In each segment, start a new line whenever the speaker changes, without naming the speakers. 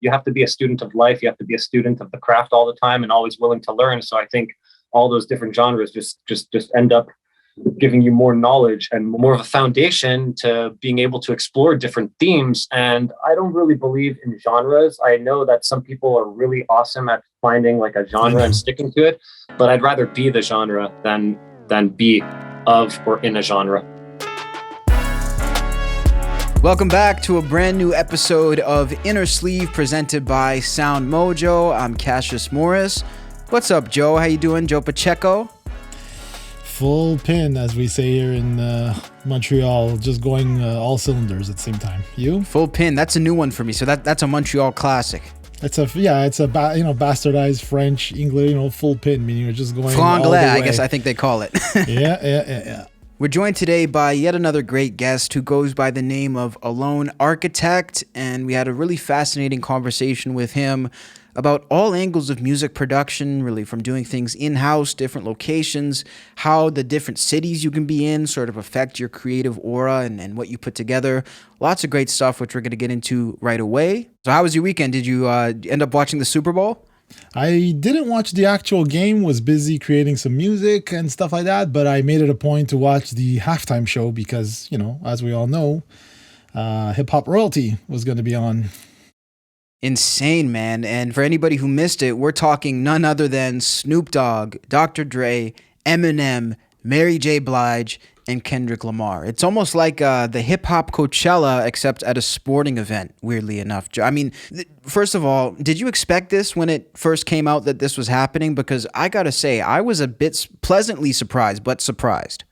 you have to be a student of life. You have to be a student of the craft all the time and always willing to learn. So I think all those different genres just end up giving you more knowledge and more of a foundation to being able to explore different themes. And I don't really believe in genres. I know that some people are really awesome at finding like a genre and sticking to it, but I'd rather be the genre than be of or in a genre.
Welcome back to a brand new episode of Innersleeve presented by SoundMojo. I'm Cassius Morris. What's up, Joe? How you doing, Joe Pacheco?
Full pin, as we say here in Montreal, just going all cylinders at the same time. You?
Full pin. That's a new one for me. So that's a Montreal classic.
It's a bastardized French, English, full pin, meaning you're just going all the way.
I guess I think they call it.
Yeah.
We're joined today by yet another great guest who goes by the name of Alone Architect, and we had a really fascinating conversation with him about all angles of music production, really from doing things in-house, different locations, how the different cities you can be in sort of affect your creative aura and what you put together. Lots of great stuff, which we're going to get into right away. So how was your weekend? Did you end up watching the Super Bowl?
I didn't watch the actual game, was busy creating some music and stuff like that, but I made it a point to watch the halftime show because, as we all know, Hip Hop Royalty was going to be on.
Insane, man. And for anybody who missed it, we're talking none other than Snoop Dogg, Dr. Dre, Eminem, Mary J. Blige, and Kendrick Lamar. It's almost like the hip-hop Coachella, except at a sporting event, weirdly enough. I mean, first of all, did you expect this when it first came out that this was happening? Because I gotta say, I was a bit pleasantly surprised, but surprised.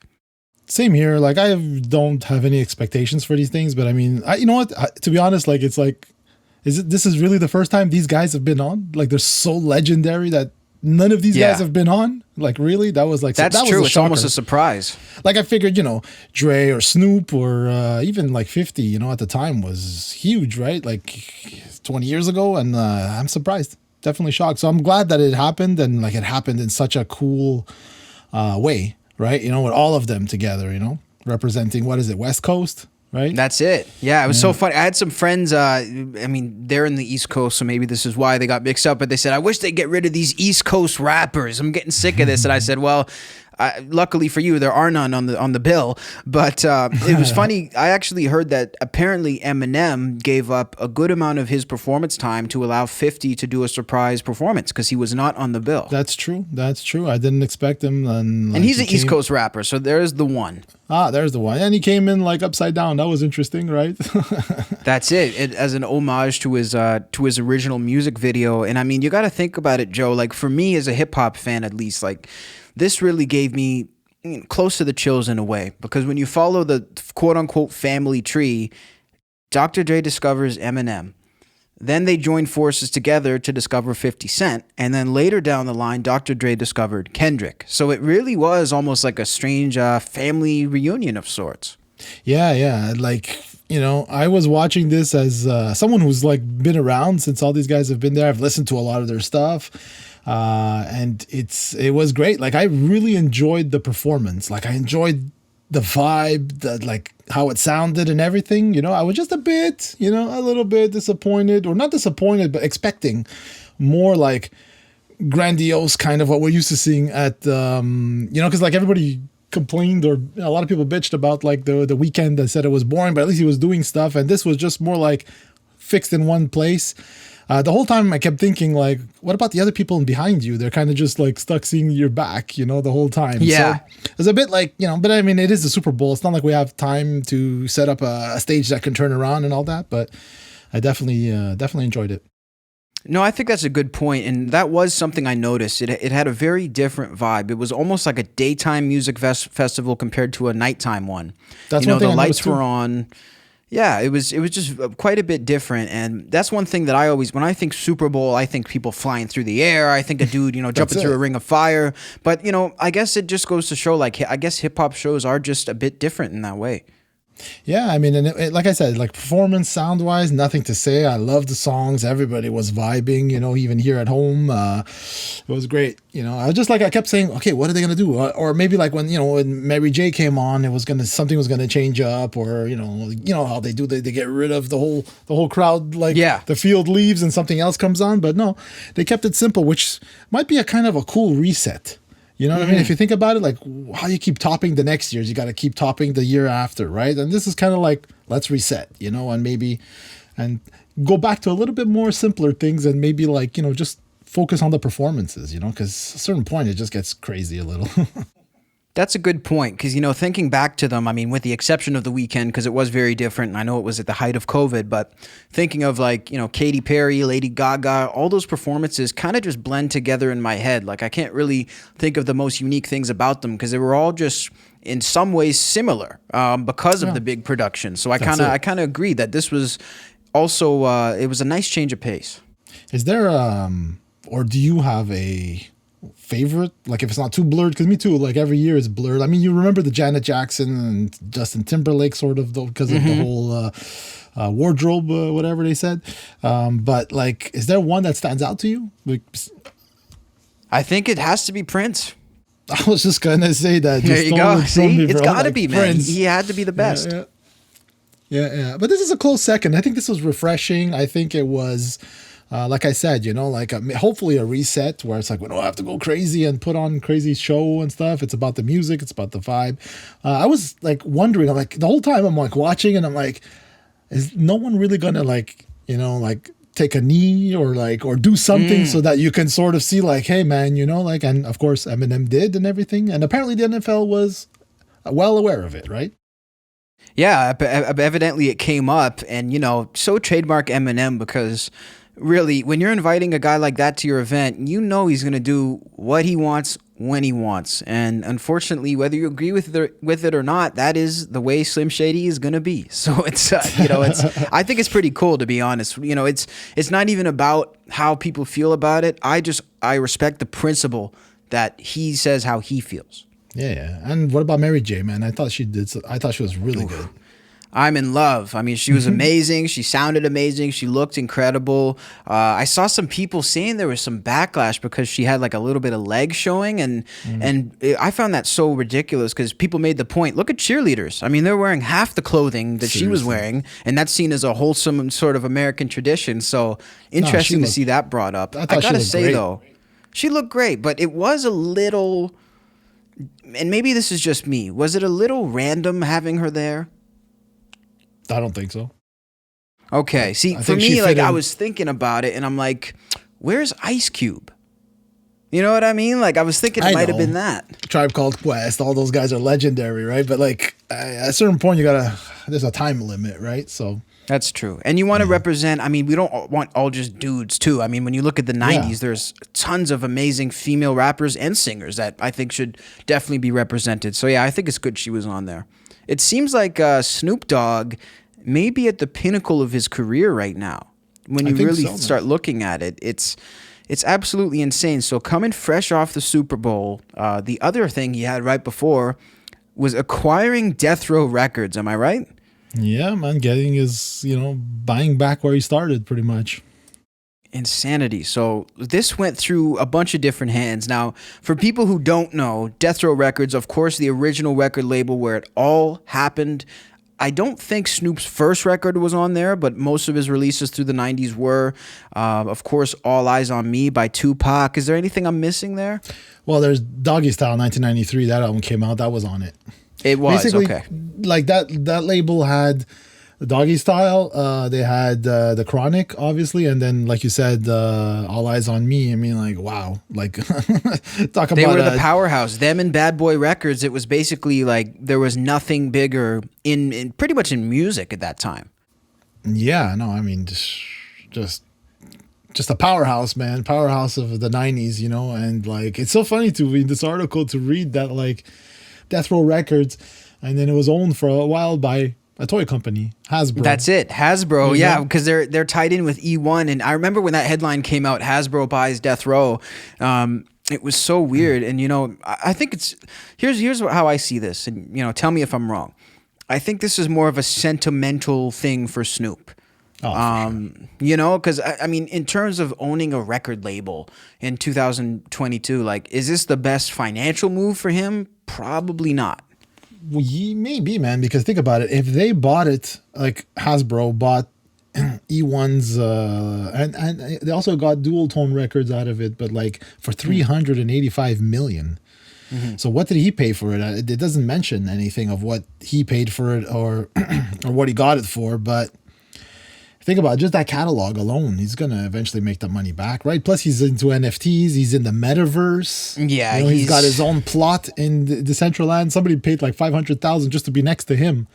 Same here. Like, I don't have any expectations for these things, but I mean, you know what? To be honest, like, it's like, this is really the first time these guys have been on? Like, they're so legendary that none of these guys have been on? Like, really? That was like...
That's true. It's almost a surprise.
Like, I figured, Dre or Snoop or even like 50, at the time was huge, right? Like 20 years ago. And I'm surprised. Definitely shocked. So I'm glad that it happened, and like it happened in such a cool way, right? With all of them together, representing, what is it, West Coast? Right?
That's it. Yeah, it was so funny. I had some friends, they're in the East Coast, so maybe this is why they got mixed up, but they said, I wish they'd get rid of these East Coast rappers. I'm getting sick of this. And I said, well, luckily for you, there are none on the bill. But it was funny. I actually heard that apparently Eminem gave up a good amount of his performance time to allow 50 to do a surprise performance because he was not on the bill.
That's true. I didn't expect him. And
he's an East Coast rapper, so there's the one.
There's the one. And he came in like upside down. That was interesting, right?
That's it. As an homage to his original music video. And I mean, you got to think about it, Joe. Like, for me as a hip hop fan, at least, like, this really gave me close to the chills in a way, because when you follow the quote unquote family tree, Dr. Dre discovers Eminem. Then they joined forces together to discover 50 Cent. And then later down the line, Dr. Dre discovered Kendrick. So it really was almost like a strange family reunion of sorts.
Yeah. Like, I was watching this as someone who's like been around since all these guys have been there. I've listened to a lot of their stuff. And it was great. Like, I really enjoyed the performance. Like, I enjoyed the vibe, like how it sounded and everything. I was just a little bit disappointed, or not disappointed, but expecting more like grandiose kind of what we're used to seeing at, because like everybody complained, or a lot of people bitched about like the Weeknd that said it was boring, but at least he was doing stuff. And this was just more like fixed in one place. The whole time I kept thinking, like, what about the other people behind you? They're kind of just like stuck seeing your back, the whole time.
Yeah.
So it's a bit like, but I mean, it is the Super Bowl. It's not like we have time to set up a stage that can turn around and all that, but I definitely enjoyed it.
No, I think that's a good point, and that was something I noticed. It had a very different vibe. It was almost like a daytime music festival compared to a nighttime one.
That's one thing
the
I
lights
noticed
were on. Yeah, it was just quite a bit different, and that's one thing that I always, when I think Super Bowl, I think people flying through the air. I think a dude, jumping through a ring of fire. But I guess it just goes to show, like, I guess hip hop shows are just a bit different in that way.
Yeah, I mean, and like I said, like performance, sound wise, nothing to say. I love the songs. Everybody was vibing, even here at home. It was great. I was just like, I kept saying, okay, what are they gonna do? Or maybe like when Mary J came on, something was gonna change up, or how they do, they get rid of the whole crowd, like the field leaves and something else comes on. But no, they kept it simple, which might be a kind of a cool reset. You know what I mean? If you think about it, like how you keep topping the next years, you got to keep topping the year after, right? And this is kind of like, let's reset, and go back to a little bit more simpler things, and maybe like, just focus on the performances, because at a certain point it just gets crazy a little.
That's a good point, because, thinking back to them, I mean, with the exception of the weekend, because it was very different, and I know it was at the height of COVID, but thinking of like, Katy Perry, Lady Gaga, all those performances kind of just blend together in my head. Like, I can't really think of the most unique things about them, because they were all just in some ways similar because of the big production. So I kind of agree that this was also, it was a nice change of pace.
Is there, or do you have a favorite, like if it's not too blurred? Because me too, like every year is blurred. I mean, you remember the Janet Jackson and Justin Timberlake sort of, though, because of the whole wardrobe, whatever they said. But like, is there one that stands out to you? Like,
I think it has to be Prince.
I was just gonna say that.
There you go. See, it's got to be, man.
Prince.
He had to be the best.
Yeah. But this is a close second. I think this was refreshing. I think it was. Like I said, hopefully a reset where it's like, we don't have to go crazy and put on crazy show and stuff. It's about the music. It's about the vibe. I was like wondering, like the whole time I'm like watching and I'm like, is no one really going to like take a knee or do something so that you can sort of see like, hey man, and of course Eminem did and everything. And apparently the NFL was well aware of it, right?
Yeah, evidently it came up, and so trademark Eminem, because really, when you're inviting a guy like that to your event, he's going to do what he wants when he wants. And unfortunately, whether you agree with it or not, that is the way Slim Shady is going to be. So it's, I think it's pretty cool, to be honest. It's not even about how people feel about it. I respect the principle that he says how he feels.
Yeah. And what about Mary J, man? I thought she was really good.
I'm in love. I mean, she was amazing. She sounded amazing. She looked incredible. I saw some people saying there was some backlash because she had like a little bit of leg showing, and I found that so ridiculous, because people made the point, look at cheerleaders. I mean, they're wearing half the clothing that she was wearing, and that's seen as a wholesome sort of American tradition. So interesting to see that brought up. I gotta say though, she looked great, but it was a little, and maybe this is just me, was it a little random having her there?
I don't think so.
Okay. See, for me, like, I was thinking about it and I'm like, where's Ice Cube? You know what I mean? Like, I was thinking it might have been that.
Tribe Called Quest, all those guys are legendary, right? But like, at a certain point, there's a time limit, right? So
that's true. And you want to represent, I mean, we don't want all just dudes too. I mean, when you look at the 90s, there's tons of amazing female rappers and singers that I think should definitely be represented. So yeah, I think it's good she was on there. It seems like Snoop Dogg may be at the pinnacle of his career right now. When you really start looking at it, it's absolutely insane. So coming fresh off the Super Bowl, the other thing he had right before was acquiring Death Row Records. Am I right?
Yeah, man, getting his, buying back where he started pretty much.
Insanity. So this went through a bunch of different hands. Now, for people who don't know, Death Row Records, of course, the original record label where it all happened. I don't think Snoop's first record was on there, but most of his releases through the 90s were. Of course, All Eyes on Me by Tupac. Is there anything I'm missing there?
Well, there's Doggy Style 1993. That album came out. That was on it.
It was,
basically,
okay.
Like that label had the Doggy Style, they had the Chronic, obviously, and then, like you said, All Eyes on Me. I mean, like, wow, like talk about.
They were the powerhouse. Them and Bad Boy Records. It was basically like there was nothing bigger in pretty much in music at that time.
Yeah, no, I mean, just a powerhouse, man, powerhouse of the 90s, and like it's so funny to read this article, to read that like Death Row Records, and then it was owned for a while by a toy company, Hasbro.
That's it, Hasbro. Yeah, because they're tied in with E1. And I remember when that headline came out, Hasbro buys Death Row. It was so weird. And I think it's here's how I see this. And tell me if I'm wrong. I think this is more of a sentimental thing for Snoop.
Oh, for sure.
You know, because I mean, in terms of owning a record label in 2022, like, is this the best financial move for him? Probably not.
Well, maybe, man, because think about it. If they bought it, like Hasbro bought E1's, and they also got dual tone records out of it, but like for 385 million. So what did he pay for it? It doesn't mention anything of what he paid for it or or what he got it for, but think about it, just that catalog alone, he's gonna eventually make the money back, right? Plus, he's into NFTs. He's in the metaverse.
Yeah,
you know, he's got his own plot in Decentraland. Somebody paid like 500,000 just to be next to him.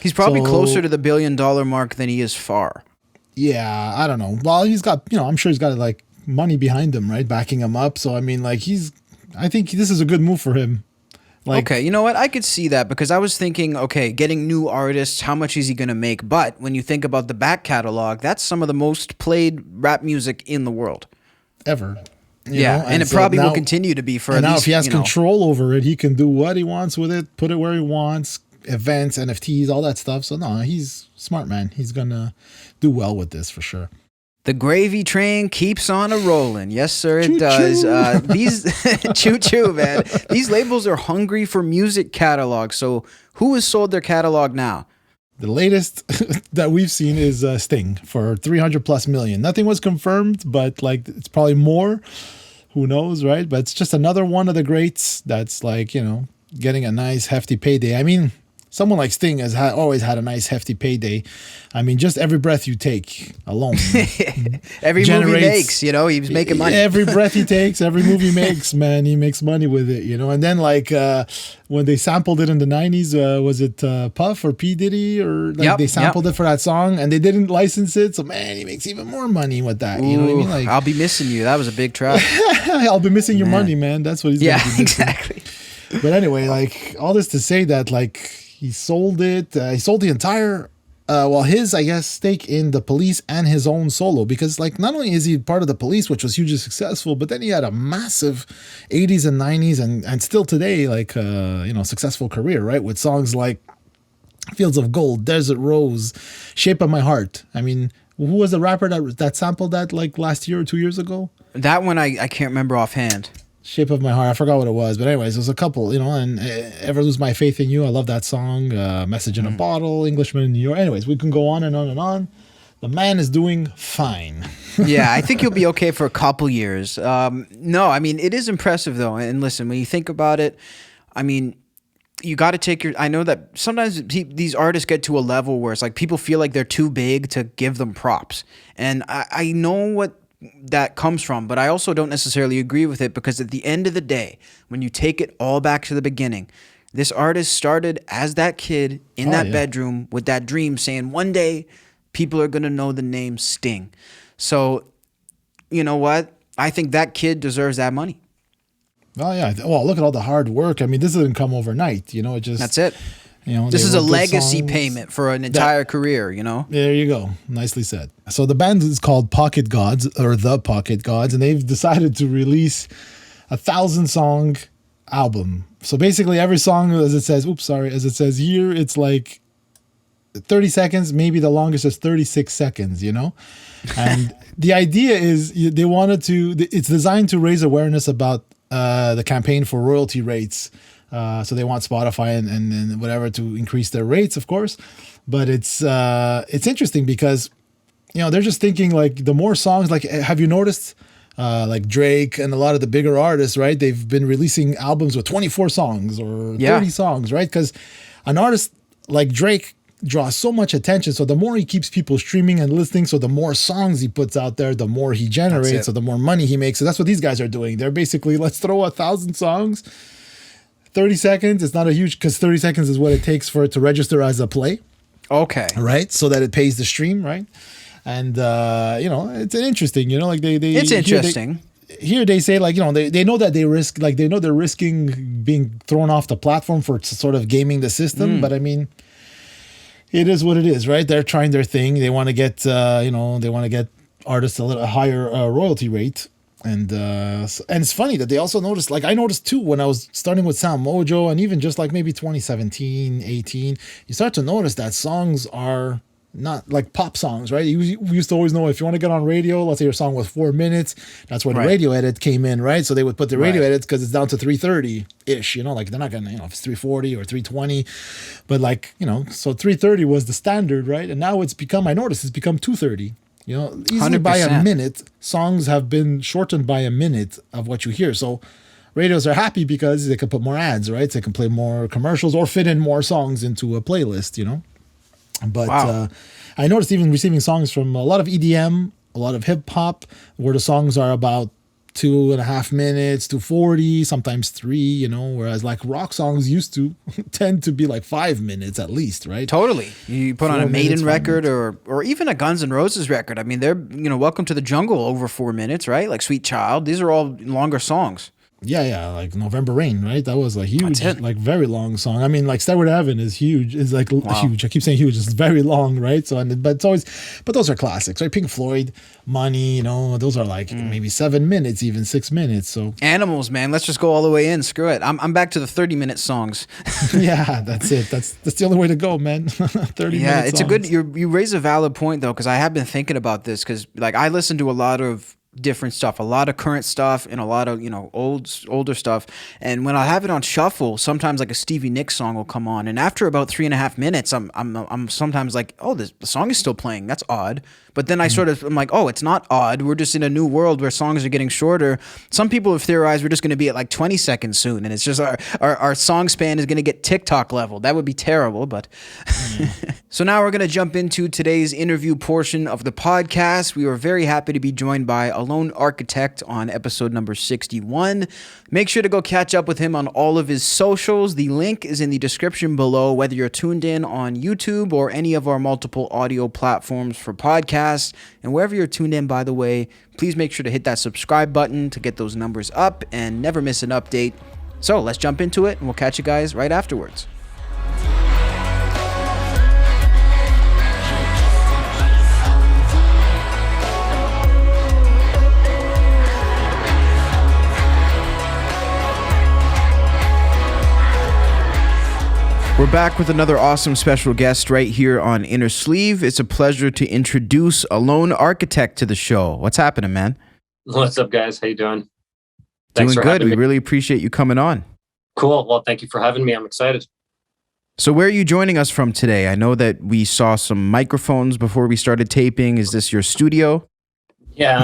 He's probably closer to the $1 billion mark than he is far.
Yeah, I don't know. Well, he's got, I'm sure he's got like money behind him, right, backing him up. So I mean, like I think this is a good move for him. Like,
okay, you know what? I could see that because I was thinking, okay, getting new artists, how much is he going to make? But when you think about the back catalog, that's some of the most played rap music in the world.
Ever.
Yeah, and it so probably will continue to be for at least,
now if he has control over it, he can do what he wants with it, put it where he wants, events, NFTs, all that stuff. So no, he's smart, man. He's going to do well with this for sure.
The gravy train keeps on a-rolling. Yes, sir, it
Choo-choo.
does. These choo-choo, man. These labels are hungry for music catalogs. So who has sold their catalog now?
The latest that we've seen is Sting for 300 plus million. Nothing was confirmed, but like it's probably more. Who knows, right? But it's just another one of the greats that's like, getting a nice hefty payday. I mean, someone like Sting has always had a nice hefty payday. I mean, just every breath you take alone.
Every movie he makes, he's making money.
Every breath he takes, every movie he makes, man, he makes money with it, And then like when they sampled it in the 90s, was it Puff or P. Diddy? Or like they sampled it for that song and they didn't license it. So man, he makes even more money with that. You know what I mean? Like,
I'll be missing you. That was a big track.
I'll be missing your money, man. That's what he's gonna be missing.
Exactly.
But anyway, like all this to say that like he sold it. He sold the entire, his, I guess, stake in the Police and his own solo. Because, like, not only is he part of the Police, which was hugely successful, but then he had a massive 80s and 90s and still today, like, successful career, right? With songs like Fields of Gold, Desert Rose, Shape of My Heart. I mean, who was the rapper that sampled that, like, last year or 2 years ago?
That one I can't remember offhand.
Shape of My Heart. I forgot what it was. But anyways, there's a couple, and Ever Lose My Faith in You. I love that song. Message in a Bottle, Englishman in New York. Anyways, we can go on and on and on. The man is doing fine.
Yeah, I think he'll be okay for a couple years. No, I mean, it is impressive, though. And listen, when you think about it, I mean, you got to take I know that sometimes these artists get to a level where it's like people feel like they're too big to give them props. And I know what that comes from, but I also don't necessarily agree with it because at the end of the day, when you take it all back to the beginning, this artist started as that kid in that bedroom with that dream saying one day people are going to know the name Sting. So, you know what? I think that kid deserves that money.
Oh yeah. Well, look at all the hard work. I mean, this doesn't come overnight, it just...
That's it. This is a legacy payment for an entire career,
There you go. Nicely said. So the band is called Pocket Gods or The Pocket Gods, and they've decided to release a 1,000-song album. So basically every song, as it says here, it's like 30 seconds, maybe the longest is 36 seconds, And the idea is it's designed to raise awareness about the campaign for royalty rates. So they want Spotify and whatever to increase their rates, of course. But it's interesting because, they're just thinking like the more songs, like have you noticed like Drake and a lot of the bigger artists, right? They've been releasing albums with 24 songs or 30 songs, right? Because an artist like Drake draws so much attention. So the more he keeps people streaming and listening, so the more songs he puts out there, the more he generates, so the more money he makes. So that's what these guys are doing. They're basically, let's throw 1,000 songs. 30 seconds, it's not a huge, because 30 seconds is what it takes for it to register as a play.
Okay.
Right? So that it pays the stream, right? And, it's interesting, like they
it's interesting.
Here they say, like, they know that they're risking being thrown off the platform for sort of gaming the system. But I mean, it is what it is, right? They're trying their thing. They want to get, artists a little higher royalty rate. And it's funny that they also noticed, like I noticed too, when I was starting with SoundMojo and even just like maybe 2017, 18, you start to notice that songs are not like pop songs, right? We used to always know if you want to get on radio, let's say your song was 4 minutes, that's where the radio edit came in, right? So they would put the radio edits because it's down to 330-ish, like they're not gonna, if it's 340 or 320, but like, so 330 was the standard, right? And now I noticed it's become 230. Easily 100%. By a minute, songs have been shortened by a minute of what you hear. So radios are happy because they can put more ads, right? They can play more commercials or fit in more songs into a playlist, But I noticed even receiving songs from a lot of EDM, a lot of hip hop, where the songs are about 2.5 minutes to 40, sometimes 3, whereas like rock songs used to tend to be like 5 minutes at least, right?
Totally. You put on a Maiden record or even a Guns N' Roses record. I mean, they're, Welcome to the Jungle over 4 minutes, right? Like Sweet Child. These are all longer songs.
Yeah, like November Rain, right? That was a huge, like very long song. I mean, like Stairway to Heaven is huge. It's like huge. I keep saying huge. It's very long, right? So, but it's always, but those are classics, right? Pink Floyd, Money, those are like maybe 7 minutes, even 6 minutes. So
Animals, man. Let's just go all the way in. Screw it. I'm back to the 30-minute songs.
Yeah, that's it. That's the only way to go, man. 30 minutes. Yeah,
it's songs. A good. You raise a valid point though, because I have been thinking about this because like I listen to a lot of different stuff, a lot of current stuff and a lot of older stuff, and when I have it on shuffle, sometimes like a Stevie Nicks song will come on, and after about 3.5 minutes I'm sometimes like, oh, the song is still playing, that's odd. But then I'm like, oh, it's not odd, we're just in a new world where songs are getting shorter. Some people have theorized we're just going to be at like 20 seconds soon, and it's just our song span is going to get TikTok level. That would be terrible, but So now we're going to jump into today's interview portion of the podcast. We are very happy to be joined by Alone Architect on episode number 61. Make sure to go catch up with him on all of his socials. The link is in the description below, whether you're tuned in on YouTube or any of our multiple audio platforms for podcasts. And wherever you're tuned in, by the way, please make sure to hit that subscribe button to get those numbers up and never miss an update. So let's jump into it, and we'll catch you guys right afterwards. We're back with another awesome special guest right here on Innersleeve. It's a pleasure to introduce Alone Architect to the show. What's happening, man?
What's up, guys? How you doing?
Thanks doing good. We really appreciate you coming on.
Cool. Well, thank you for having me. I'm excited.
So where are you joining us from today? I know that we saw some microphones before we started taping. Is this your studio?
Yeah,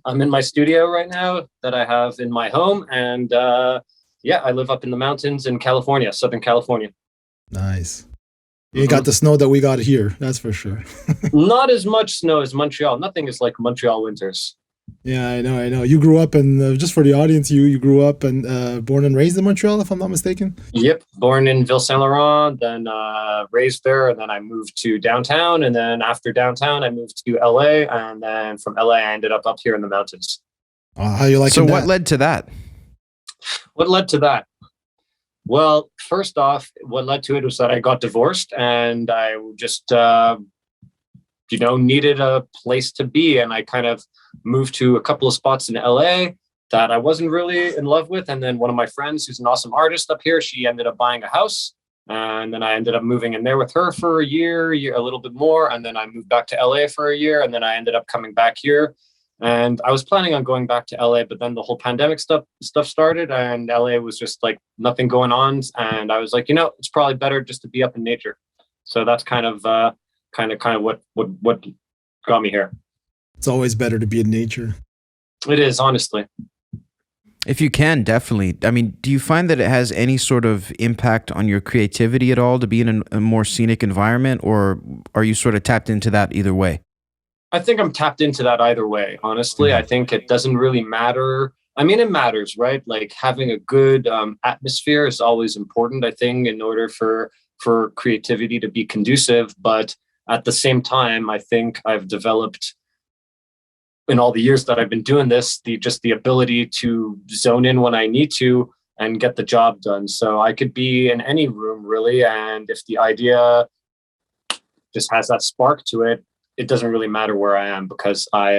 I'm in my studio right now that I have in my home, and I live up in the mountains in California, Southern California.
Nice. You got the snow that we got here, that's for sure.
Not as much snow as Montreal. Nothing is like Montreal winters.
Yeah, I know. You grew up in, just for the audience, you grew up and born and raised in Montreal, if I'm not mistaken?
Yep, born in Ville Saint Laurent, then raised there, and then I moved to downtown, and then after downtown, I moved to LA, and then from LA, I ended up here in the mountains.
How you like?
So what led to that?
What led to that? Well, first off, what led to it was that I got divorced, and I just, needed a place to be, and I kind of moved to a couple of spots in LA that I wasn't really in love with. And then one of my friends, who's an awesome artist up here, she ended up buying a house. And then I ended up moving in there with her for a year, a little bit more. And then I moved back to LA for a year. And then I ended up coming back here. And I was planning on going back to LA, but then the whole pandemic stuff started, and LA was just like nothing going on. And I was like, it's probably better just to be up in nature. So that's kind of what got me here.
It's always better to be in nature.
It is, honestly.
If you can, definitely. I mean, do you find that it has any sort of impact on your creativity at all to be in a more scenic environment, or are you sort of tapped into that either way?
I think I'm tapped into that either way, honestly. I think it doesn't really matter. I mean, it matters, right? Like having a good atmosphere is always important, I think, in order for creativity to be conducive. But at the same time, I think I've developed, in all the years that I've been doing this, the ability to zone in when I need to and get the job done. So I could be in any room, really. And if the idea just has that spark to it, it doesn't really matter where I am, because I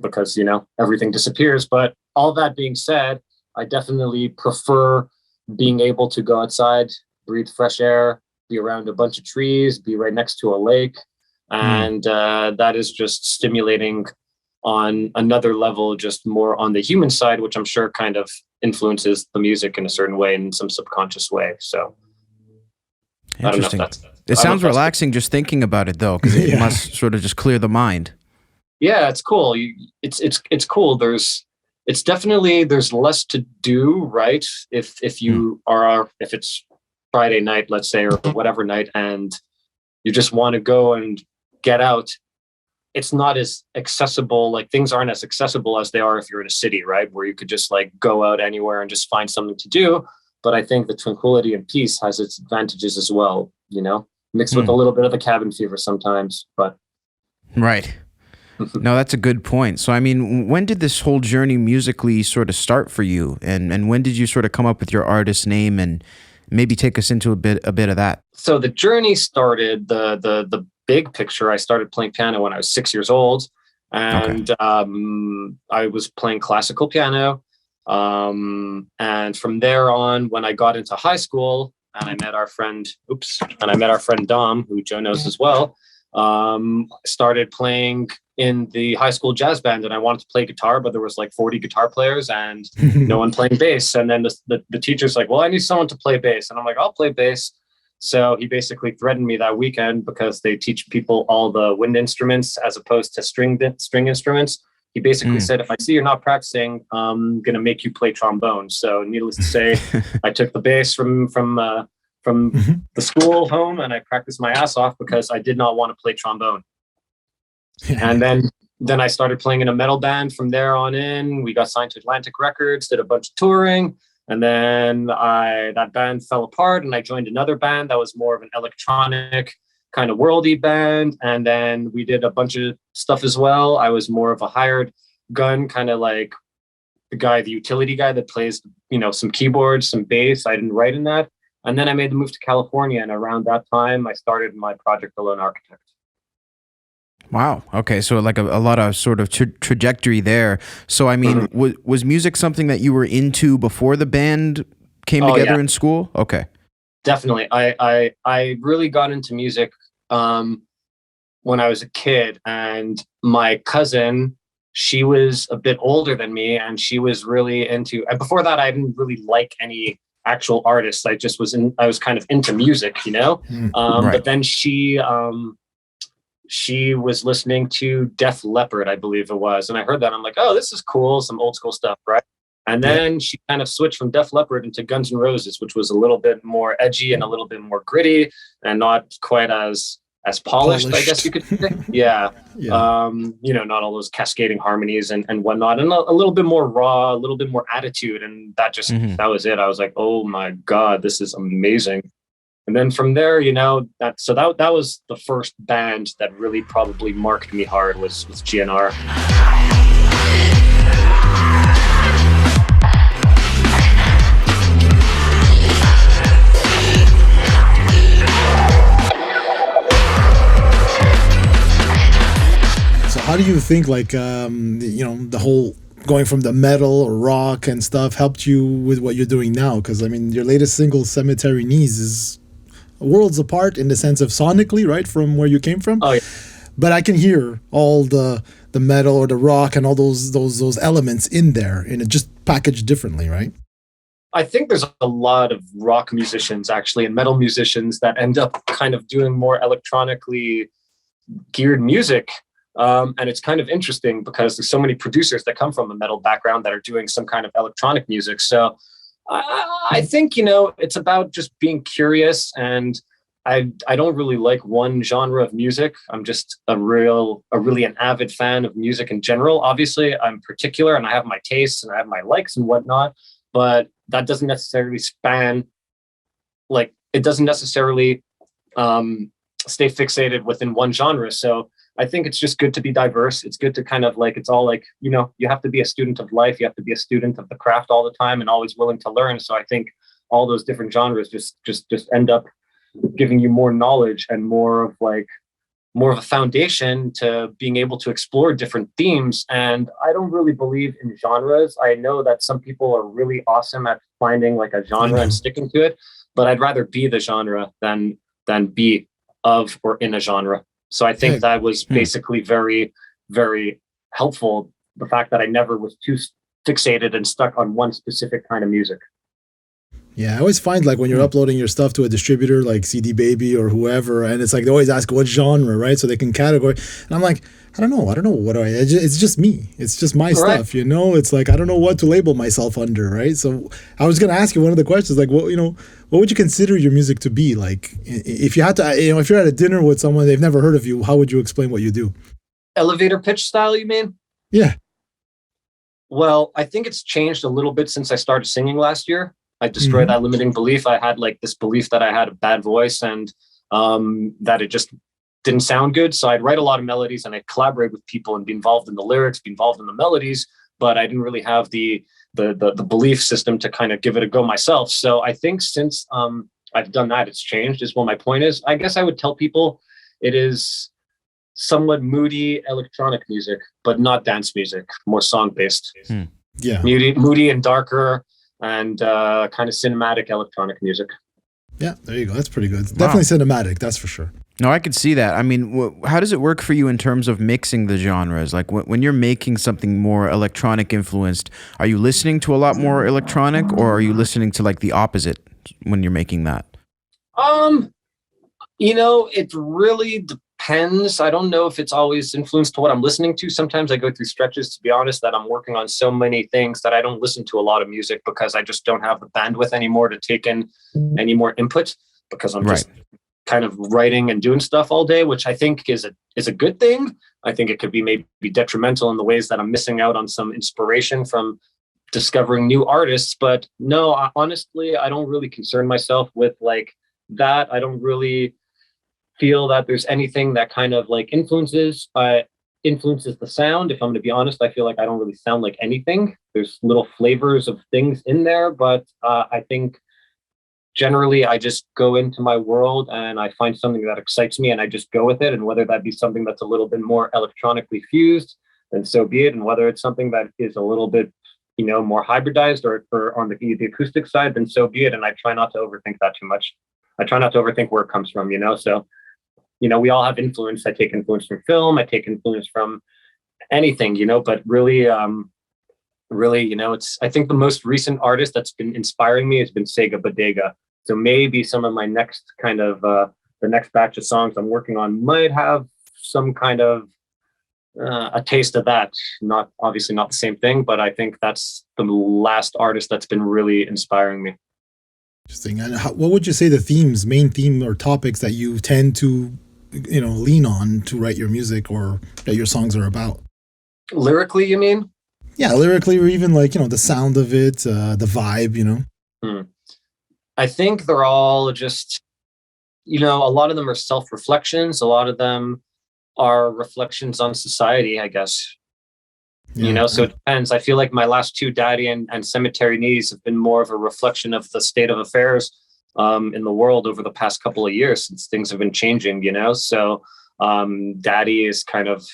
because, you know, everything disappears. But all that being said, I definitely prefer being able to go outside, breathe fresh air, be around a bunch of trees, be right next to a lake. And that is just stimulating on another level, just more on the human side, which I'm sure kind of influences the music in a certain way, in some subconscious way. So I don't know if that's...
It sounds relaxing just thinking about it, though, because it must sort of just clear the mind.
Yeah, it's cool. It's cool. It's definitely, there's less to do, right? If you are, if it's Friday night, let's say, or whatever night, and you just want to go and get out, it's not as accessible. Like, things aren't as accessible as they are if you're in a city, right? Where you could just like go out anywhere and just find something to do. But I think the tranquility and peace has its advantages as well, you know, mixed with a little bit of the cabin fever sometimes, but.
Right. No, that's a good point. So, I mean, when did this whole journey musically sort of start for you? And when did you sort of come up with your artist name, and maybe take us into a bit of that?
So the journey started, the big picture, I started playing piano when I was 6 years old, and I was playing classical piano. And from there on, when I got into high school and I met our friend, Dom, who Joe knows as well, started playing in the high school jazz band, and I wanted to play guitar, but there was like 40 guitar players and no one playing bass. And then the teacher's like, well, I need someone to play bass. And I'm like, I'll play bass. So he basically threatened me that weekend, because they teach people all the wind instruments as opposed to string instruments. He basically said, if I see you're not practicing, I'm going to make you play trombone. So needless to say, I took the bass from the school home, and I practiced my ass off because I did not want to play trombone. And then I started playing in a metal band from there on in. We got signed to Atlantic Records, did a bunch of touring. And then that band fell apart, and I joined another band that was more of an electronic kind of worldy band. And then we did a bunch of stuff as well. I was more of a hired gun, kind of like the utility guy that plays, you know, some keyboards, some bass. I didn't write in that. And then I made the move to California, and around that time, I started my project, Alone Architect.
Wow. Okay. So like a lot of sort of trajectory there. So, I mean, was music something that you were into before the band came together in school? Okay.
Definitely. I really got into music when I was a kid, and my cousin, she was a bit older than me, and she was really into, and before that, I didn't really like any actual artists. I was kind of into music, you know?
Right.
But then she was listening to Def Leppard, I believe it was. And I heard that. I'm like, oh, this is cool. Some old school stuff, right? And then she kind of switched from Def Leppard into Guns N' Roses, which was a little bit more edgy and a little bit more gritty and not quite as polished, I guess you could say. Yeah. You know, not all those cascading harmonies and whatnot, and a little bit more raw, a little bit more attitude. And that just, that was it. I was like, oh my God, this is amazing. And then from there, you know, that was the first band that really probably marked me hard was GNR.
So how do you think, like, you know, the whole going from the metal or rock and stuff helped you with what you're doing now? Because, I mean, your latest single, Cemetery Knees, is worlds apart in the sense of sonically, right, from where you came from.
Oh, yeah.
But I can hear all the metal or the rock and all those elements in there, and it just packaged differently, right?
I think there's a lot of rock musicians actually and metal musicians that end up kind of doing more electronically geared music. And it's kind of interesting because there's so many producers that come from a metal background that are doing some kind of electronic music. So I think, you know, it's about just being curious, and I don't really like one genre of music. I'm just really an avid fan of music in general. Obviously, I'm particular and I have my tastes and I have my likes and whatnot, but that doesn't necessarily span, like, it doesn't necessarily stay fixated within one genre. So I think it's just good to be diverse. It's good to kind of like, it's all like, you know, you have to be a student of life. You have to be a student of the craft all the time and always willing to learn. So I think all those different genres just end up giving you more knowledge and more of like more of a foundation to being able to explore different themes. And I don't really believe in genres. I know that some people are really awesome at finding like a genre and sticking to it, but I'd rather be the genre than be of or in a genre. So I think that was basically very, very helpful. The fact that I never was too fixated and stuck on one specific kind of music.
Yeah, I always find like when you're uploading your stuff to a distributor like CD Baby or whoever, and it's like they always ask what genre, right? So they can categorize. And I'm like, I don't know what do I? It's just me. It's just my stuff, you know. It's like I don't know what to label myself under, right? So I was gonna ask you one of the questions, like, what what would you consider your music to be? Like, if you had to, if you're at a dinner with someone they've never heard of you, how would you explain what you do?
Elevator pitch style, you mean?
Yeah.
Well, I think it's changed a little bit since I started singing last year. I destroyed that limiting belief. I had like this belief that I had a bad voice and that it just didn't sound good. So I'd write a lot of melodies and I'd collaborate with people and be involved in the lyrics, be involved in the melodies, but I didn't really have the belief system to kind of give it a go myself. So I think since I've done that, it's changed is what my point is. I guess I would tell people it is somewhat moody electronic music, but not dance music, more song-based.
Yeah.
Moody and darker, and kind of cinematic electronic music.
Yeah, there you go. That's pretty good. Definitely cinematic, that's for sure.
No, I could see that. I mean, how does it work for you in terms of mixing the genres? Like when you're making something more electronic influenced, are you listening to a lot more electronic, or are you listening to like the opposite when you're making that?
It really depends. I don't know if it's always influenced to what I'm listening to. Sometimes I go through stretches, to be honest, that I'm working on so many things that I don't listen to a lot of music because I just don't have the bandwidth anymore to take in any more input because I'm just kind of writing and doing stuff all day, which I think is a good thing. I think it could be maybe detrimental in the ways that I'm missing out on some inspiration from discovering new artists. But no, honestly, I don't really concern myself with like that. I don't really feel that there's anything that kind of like influences the sound. If I'm going to be honest, I feel like I don't really sound like anything. There's little flavors of things in there, but I think generally I just go into my world and I find something that excites me and I just go with it. And whether that be something that's a little bit more electronically fused, then so be it. And whether it's something that is a little bit, more hybridized or on the acoustic side, then so be it. And I try not to overthink that too much. I try not to overthink where it comes from, So, we all have influence. I take influence from film. I take influence from anything, but really, it's, I think the most recent artist that's been inspiring me has been Sega Bodega. So maybe some of my next kind of, the next batch of songs I'm working on might have some kind of a taste of that. Obviously not the same thing, but I think that's the last artist that's been really inspiring me.
Interesting. And what would you say the main theme or topics that you tend to, lean on to write your music or that your songs are about?
Lyrically, you mean?
Yeah, lyrically, or even like, the sound of it, the vibe,
I think they're all just, a lot of them are self-reflections. A lot of them are reflections on society, I guess.
Yeah.
So it depends. I feel like my last two, Daddy and Cemetery Knees, have been more of a reflection of the state of affairs in the world over the past couple of years since things have been changing, So Daddy is kind of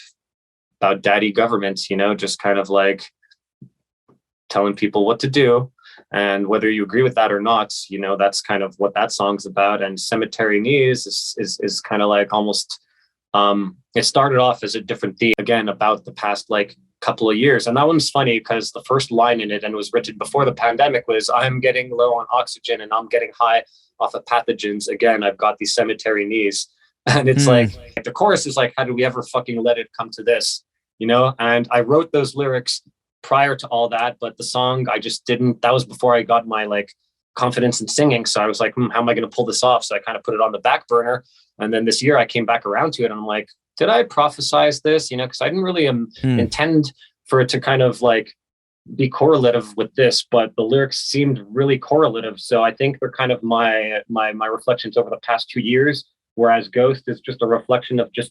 about daddy governments, just kind of like telling people what to do. And whether you agree with that or not, that's kind of what that song's about. And Cemetery Knees is kind of like almost, it started off as a different theme, again, about the past like couple of years. And that one's funny because the first line in it, and it was written before the pandemic, was I'm getting low on oxygen and I'm getting high off of pathogens. Again, I've got these cemetery knees. And it's like the chorus is like, how did we ever fucking let it come to this? And I wrote those lyrics prior to all that, but the song I just didn't. That was before I got my like confidence in singing. So I was like, how am I going to pull this off? So I kind of put it on the back burner. And then this year I came back around to it and I'm like, did I prophesize this? Because I didn't really intend for it to kind of like be correlative with this, but the lyrics seemed really correlative. So I think they're kind of my reflections over the past 2 years, whereas Ghost is just a reflection of just,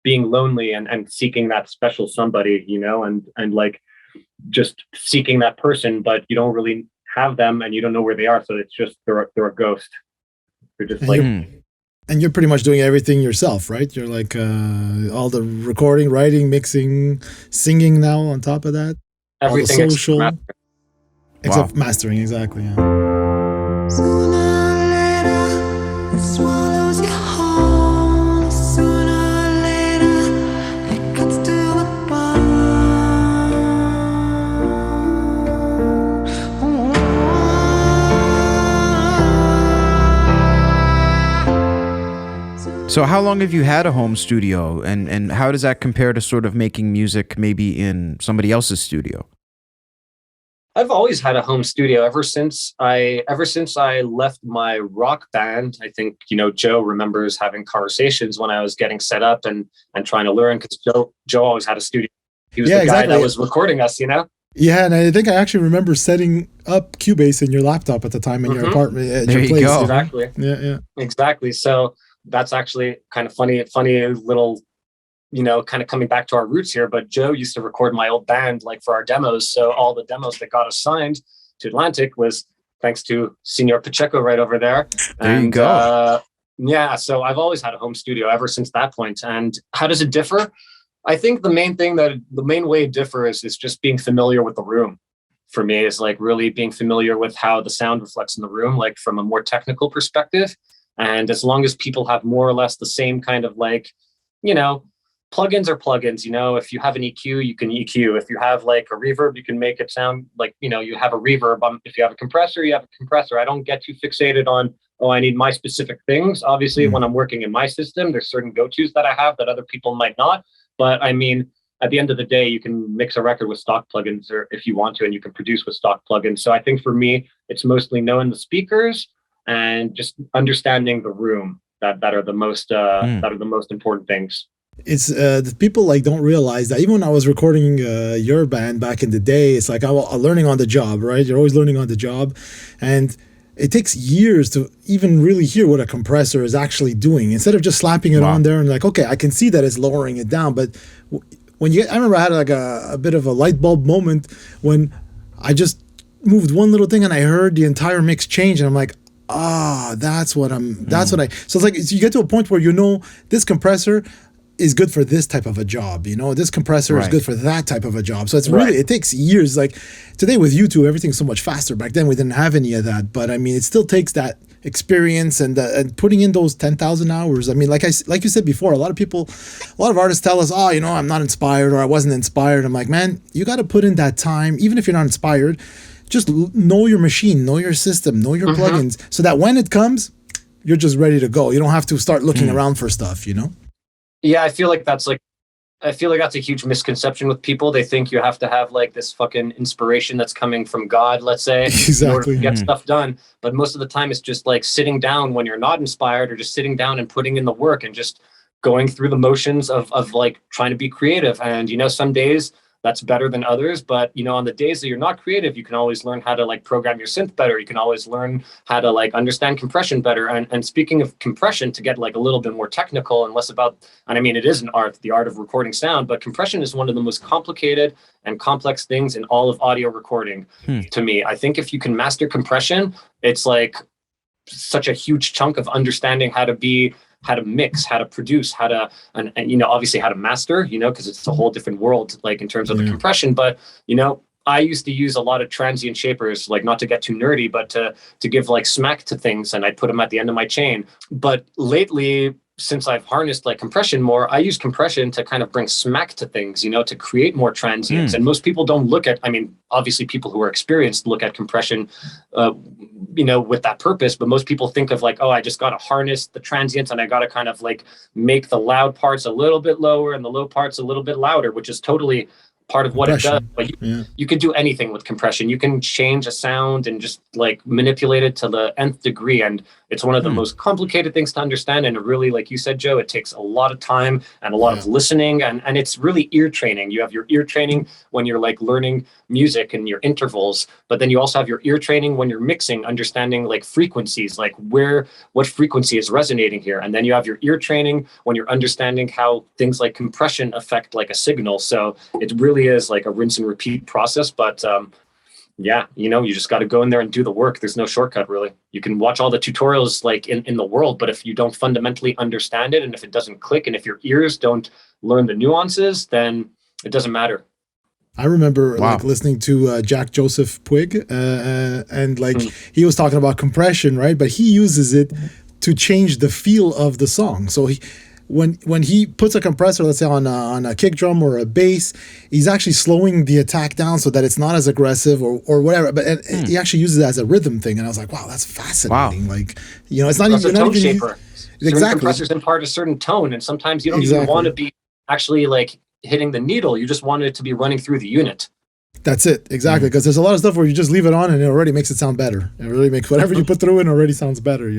being lonely and seeking that special somebody, and like just seeking that person, but you don't really have them and you don't know where they are. So it's just, they're a ghost. They're just like,
And you're pretty much doing everything yourself, right? You're like all the recording, writing, mixing, singing now on top of that.
Everything
all the social, except
Wow.
mastering, exactly. Yeah.
Sooner or later, it swallows you whole. Sooner or later, it cuts to the bone.
So how long have you had a home studio, and how does that compare to sort of making music maybe in somebody else's studio?
I've always had a home studio ever since I left my rock band. I think, Joe remembers having conversations when I was getting set up and trying to learn, because Joe always had a studio. He was the guy that was recording us,
Yeah, and I think I actually remember setting up Cubase in your laptop at the time in your apartment at
There
your
you
place.
go.
Exactly.
Yeah.
Exactly. So that's actually kind of funny little, kind of coming back to our roots here. But Joe used to record my old band like for our demos. So all the demos that got us signed to Atlantic was thanks to Senor Pacheco right over there.
There you go.
Yeah. So I've always had a home studio ever since that point. And how does it differ? I think the main way it differs is just being familiar with the room. For me, is like really being familiar with how the sound reflects in the room, like from a more technical perspective. And as long as people have more or less the same kind of like, plugins are plugins, if you have an EQ, you can EQ. If you have like a reverb, you can make it sound like, you have a reverb. If you have a compressor, you have a compressor. I don't get too fixated on, I need my specific things. Obviously, when I'm working in my system, there's certain go-tos that I have that other people might not. But I mean, at the end of the day, you can mix a record with stock plugins, or if you want to, and you can produce with stock plugins. So I think for me, it's mostly knowing the speakers and just understanding the room that are the most important things.
It's the people like don't realize that even when I was recording your band back in the day, it's like I'm learning on the job, right? You're always learning on the job, and it takes years to even really hear what a compressor is actually doing. Instead of just slapping it on there and like, okay, I can see that it's lowering it down, but when I remember I had like a bit of a light bulb moment when I just moved one little thing and I heard the entire mix change, and I'm like, that's what so it's like you get to a point where this compressor is good for this type of a job, this compressor is good for that type of a job. So it's really, it takes years. Like today with YouTube, everything's so much faster. Back then we didn't have any of that, but I mean, it still takes that experience and putting in those 10,000 hours. I mean, like you said before, a lot of artists tell us, I'm not inspired, or I wasn't inspired. I'm like, man, you got to put in that time, even if you're not inspired. Just know your machine, know your system, know your plugins, so that when it comes, you're just ready to go. You don't have to start looking around for stuff,
Yeah, I feel like that's a huge misconception with people. They think you have to have like this fucking inspiration that's coming from God, let's say, in order to get stuff done. But most of the time it's just like sitting down when you're not inspired, or just sitting down and putting in the work and just going through the motions of like trying to be creative. And, some days that's better than others. But, on the days that you're not creative, you can always learn how to like program your synth better. You can always learn how to like understand compression better. And speaking of compression, to get like a little bit more technical and less about, and I mean, it is an art, the art of recording sound, but compression is one of the most complicated and complex things in all of audio recording to me. I think if you can master compression, it's like such a huge chunk of understanding how to mix, how to produce, and obviously how to master, because it's a whole different world, like in terms of the compression. But, I used to use a lot of transient shapers, like not to get too nerdy, but to give like smack to things, and I'd put them at the end of my chain. But lately, since I've harnessed like compression more, I use compression to kind of bring smack to things, to create more transients. And most people don't look at, obviously people who are experienced look at compression, with that purpose. But most people think of like, I just got to harness the transients, and I got to kind of like make the loud parts a little bit lower and the low parts a little bit louder, which is totally part of what it does. But you can do anything with compression. You can change a sound and just like manipulate it to the nth degree. And it's one of the most complicated things to understand. And it really, like you said, Joe, it takes a lot of time and a lot of listening. And it's really ear training. You have your ear training when you're like learning music and your intervals, but then you also have your ear training when you're mixing, understanding like frequencies, like what frequency is resonating here. And then you have your ear training when you're understanding how things like compression affect like a signal. So it really is like a rinse and repeat process. But Yeah, you just got to go in there and do the work. There's no shortcut, really. You can watch all the tutorials like in the world, but if you don't fundamentally understand it, and if it doesn't click, and if your ears don't learn the nuances, then it doesn't matter.
I remember like listening to Jack Joseph Puig, and like he was talking about compression, right? But he uses it to change the feel of the song. So when he puts a compressor, let's say on a kick drum or a bass, he's actually slowing the attack down so that it's not as aggressive or whatever. But he actually uses it as a rhythm thing, and I was like, wow, that's fascinating.
Wow.
Like, it's not even
a tone shaper. Certain
Exactly.
compressors impart a certain tone, and sometimes you don't even want to be actually like hitting the needle. You just want it to be running through the unit.
That's it, exactly. Because there's a lot of stuff where you just leave it on and it already makes it sound better. It really makes whatever you put through it already sounds better.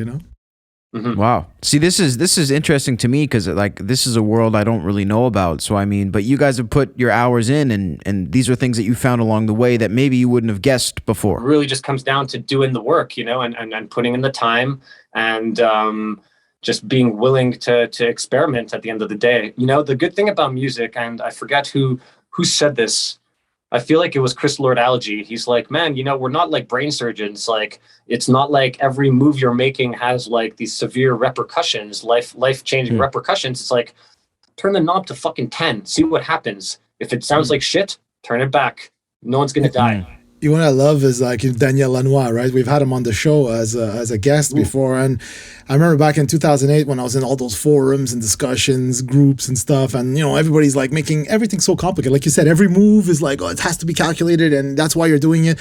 Wow. See, this is interesting to me because like this is a world I don't really know about. So I mean, but you guys have put your hours in, and these are things that you found along the way that maybe you wouldn't have guessed before.
It really just comes down to doing the work, and putting in the time, and just being willing to experiment at the end of the day. The good thing about music, and I forget who said this. I feel like it was Chris Lord-Alge. He's like, man, we're not like brain surgeons. Like, it's not like every move you're making has like these severe repercussions, life-changing repercussions. It's like, turn the knob to fucking 10, see what happens. If it sounds like shit, turn it back. No one's going to die.
You know what I love is like Daniel Lanois, right? We've had him on the show as a guest before, and I remember back in 2008 when I was in all those forums and discussions, groups and stuff, and everybody's like making everything so complicated. Like you said, every move is like, oh, it has to be calculated, and that's why you're doing it.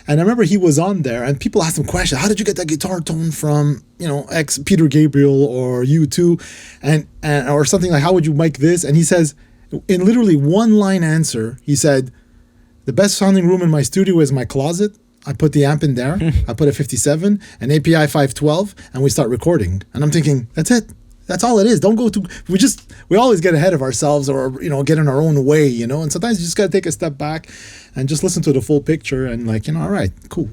And I remember he was on there, and people asked him questions. How did you get that guitar tone from X Peter Gabriel or U2, and or something like, how would you make this? And he says, in literally one line answer, he said, the best sounding room in my studio is my closet. I put the amp in there. I put a 57, an API 512, and we start recording. And I'm thinking, that's it. That's all it is. Don't go to, we always get ahead of ourselves or, get in our own way, and sometimes you just got to take a step back and just listen to the full picture and like, all right, cool,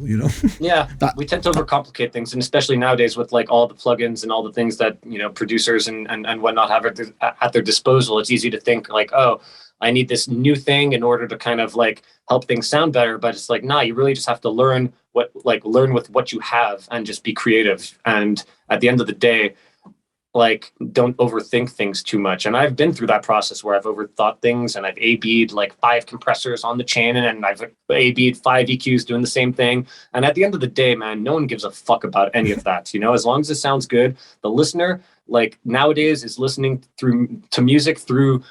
Yeah, we tend to overcomplicate things, and especially nowadays with like all the plugins and all the things that, producers and whatnot have at their disposal. It's easy to think like, oh, I need this new thing in order to kind of like help things sound better. But it's like, nah, you really just have to learn with what you have and just be creative. And at the end of the day, like, don't overthink things too much. And I've been through that process where I've overthought things, and I've A-B'd like 5 compressors on the chain, and I've A-B'd 5 EQs doing the same thing. And at the end of the day, man, no one gives a fuck about any of that. As long as it sounds good, the listener, like nowadays, is listening to music through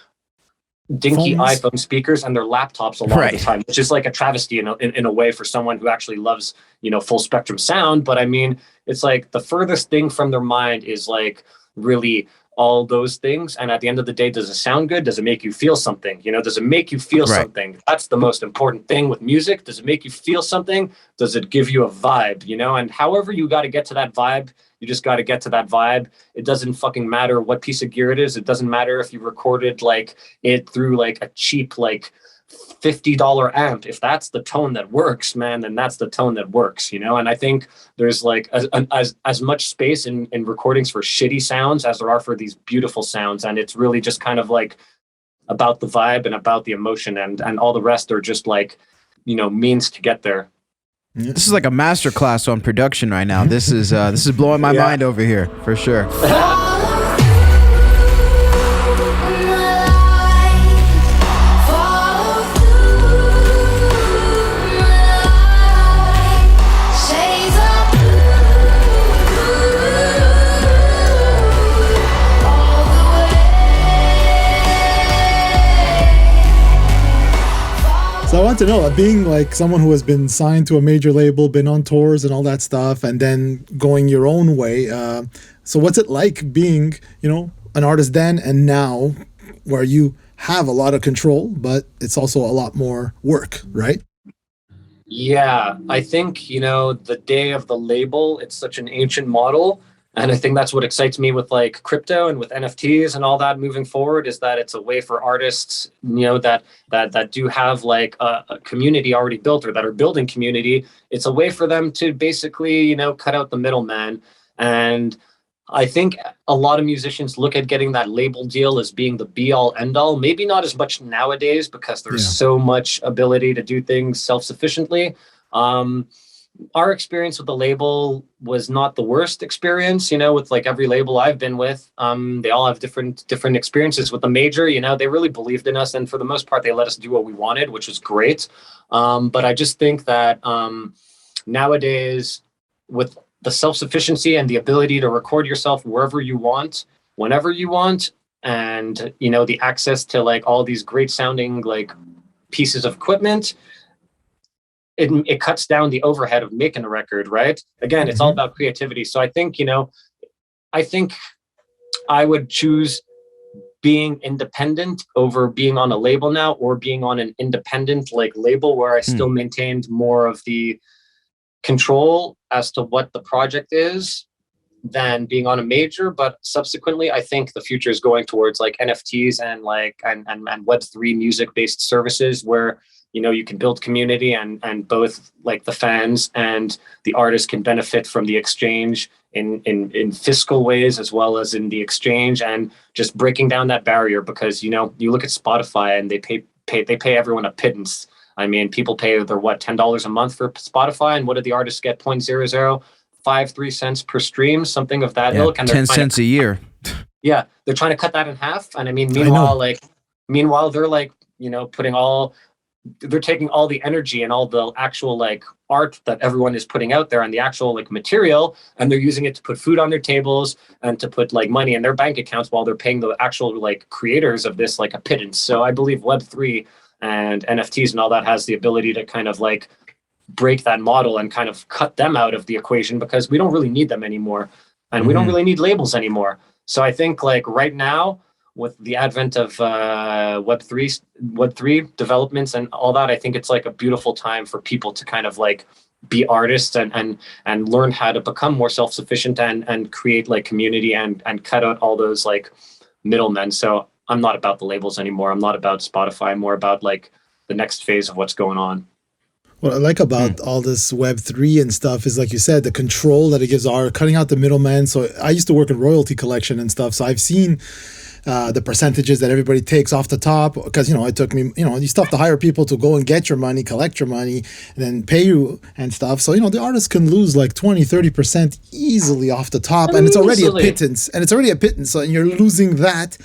dinky
Phones.
iPhone speakers and their laptops a lot of the time, which is like a travesty in a way for someone who actually loves, full spectrum sound. But I mean, it's like the furthest thing from their mind is like really all those things. And at the end of the day, does it sound good? Does it make you feel something? Does it make you feel something? That's the most important thing with music. Does it make you feel something? Does it give you a vibe? And however you got to get to that vibe, you just got to get to that vibe. It doesn't fucking matter what piece of gear it is. It doesn't matter if you recorded like it through like a cheap like $50 amp. If that's the tone that works, man, then that's the tone that works, And I think there's like as much space in recordings for shitty sounds as there are for these beautiful sounds. And it's really just kind of like about the vibe and about the emotion, and all the rest are just like, means to get there.
This is like a masterclass on production right now. This is blowing my mind over here for sure.
So I want to know, being like someone who has been signed to a major label, been on tours and all that stuff, and then going your own way. So what's it like being, an artist then and now, where you have a lot of control, but it's also a lot more work, right?
Yeah, I think, the day of the label, it's such an ancient model. And I think that's what excites me with like crypto and with NFTs and all that moving forward, is that it's a way for artists, that do have like a community already built, or that are building community. It's a way for them to basically, cut out the middleman. And I think a lot of musicians look at getting that label deal as being the be all end all. Maybe not as much nowadays because there's so much ability to do things self-sufficiently. Our experience with the label was not the worst experience, with like every label I've been with. They all have different experiences. With the major, they really believed in us, and for the most part they let us do what we wanted, which was great. But I just think that nowadays, with the self-sufficiency and the ability to record yourself wherever you want, whenever you want, and the access to like all these great sounding like pieces of equipment, it cuts down the overhead of making a record, right? Again, it's all about creativity. So I think, I would choose being independent over being on a label now, or being on an independent like label where I still maintained more of the control as to what the project is than being on a major. But subsequently, I think the future is going towards like NFTs and like and Web3 music based services where you can build community, and both like the fans and the artists can benefit from the exchange in fiscal ways as well as in the exchange, and just breaking down that barrier. Because you look at Spotify and they pay everyone a pittance. I mean, people pay their $10 a month for Spotify, and what did the artists get? 0.0053 cents per stream, something of that ilk, and
10 cents a year.
Yeah, they're trying to cut that in half. And I mean, meanwhile they're like they're taking all the energy and all the actual like art that everyone is putting out there and the actual like material, and they're using it to put food on their tables and to put like money in their bank accounts while they're paying the actual like creators of this like a pittance. So I believe Web3 and NFTs and all that has the ability to kind of like break that model and kind of cut them out of the equation, because we don't really need them anymore, and we don't really need labels anymore. So I think like right now, with the advent of Web3 developments and all that, I think it's like a beautiful time for people to kind of like be artists and learn how to become more self-sufficient and create like community and cut out all those like middlemen. So I'm not about the labels anymore. I'm not about Spotify. I'm more about like the next phase of what's going on.
What I like about all this Web3 and stuff is, like you said, the control that it gives art, cutting out the middleman. So I used to work in royalty collection and stuff. So I've seen the percentages that everybody takes off the top, because it took me, you still have to hire people to go and get your money, collect your money, and then pay you and stuff. So the artist can lose like 20-30% easily off the top, and it's already a pittance, so you're losing that.